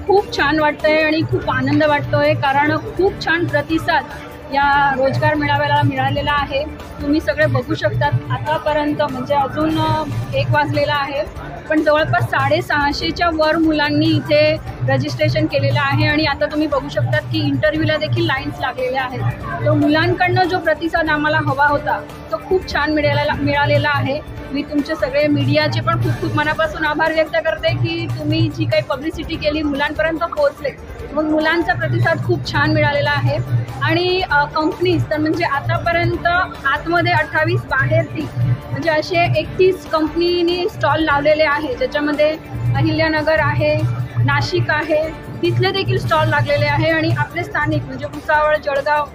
खूप छान वाटतंय आणि खूप आनंद वाटतोय, कारण खूप छान प्रतिसाद या रोजगार मेळाव्याला मिळालेला आहे। तुम्ही सगळे बघू शकतात आतापर्यंत म्हणजे अजून 1 वाजलेला आहे, पण जवळपास 650च्या वर मुलांनी इथे रजिस्ट्रेशन केलेलं आहे आणि आता तुम्ही बघू शकतात की इंटरव्ह्यूला देखील लाईन्स लागलेल्या आहेत। तो मुलांकडनं जो प्रतिसाद आम्हाला हवा होता तो खूप छान मिळालेला आहे। मी तुमचे सगळे मीडियाचे पण खूप खूप मनापासून आभार व्यक्त करते की तुम्ही जी काही पब्लिसिटी केली मुलांपर्यंत पोहोचले, मग मुलांचा प्रतिसाद खूप छान मिळालेला आहे। आणि कंपनीज तर म्हणजे आतापर्यंत आतमध्ये 28, बाहेर 30 म्हणजे असे 31 कंपनीनी स्टॉल लावलेले आहे, ज्याच्यामध्ये अहिल्यानगर आहे, नाशिक आहे, तिथले देखील स्टॉल लागलेले आहे। आणि आपले स्थानिक म्हणजे भुसावळ, जळगाव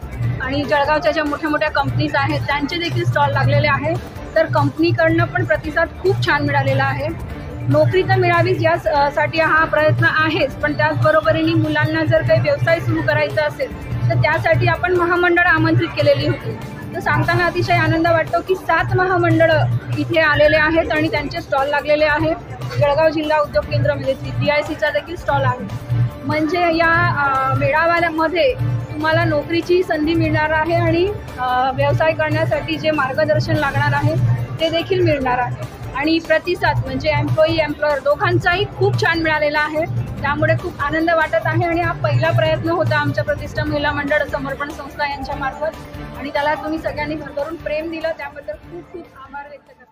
आणि जळगावच्या ज्या मोठ्या मोठ्या कंपनीज आहेत त्यांचे देखील स्टॉल लागलेले आहे। तर कंपनीकडनं पण प्रतिसाद खूप छान मिळालेला आहे। नोकरी तर मिळावीच यासाठी हा प्रयत्न आहेच, पण त्याचबरोबरीने मुलांना जर काही व्यवसाय सुरू करायचा असेल तर त्यासाठी आपण महामंडळ आमंत्रित केलेली होती। तर सांगताना अतिशय आनंद वाटतो की 7 महामंडळं इथे आलेले आहेत आणि त्यांचे स्टॉल लागलेले आहेत। जळगाव जिल्हा उद्योग केंद्र म्हणजे DICचा देखील स्टॉल आहे। म्हणजे या मेळाव्यामध्ये तुम्हाला नोकरीची संधी मिळणार आहे आणि व्यवसाय करण्यासाठी जे मार्गदर्शन लागणार आहे ते देखील मिळणार आहे। आणि प्रतिसाद म्हणजे एम्प्लॉयर दोघांचाही खूप छान मिळालेला आहे, त्यामुळे खूप आनंद वाटत आहे। आणि हा पहिला प्रयत्न होता आमच्या प्रतिष्ठा महिला मंडळ समर्पण संस्था यांच्या मार्फत, आणि त्याला तुम्ही सगळ्यांनी भरभरून प्रेम दिलं त्याबद्दल खूप खूप आभार व्यक्त करते।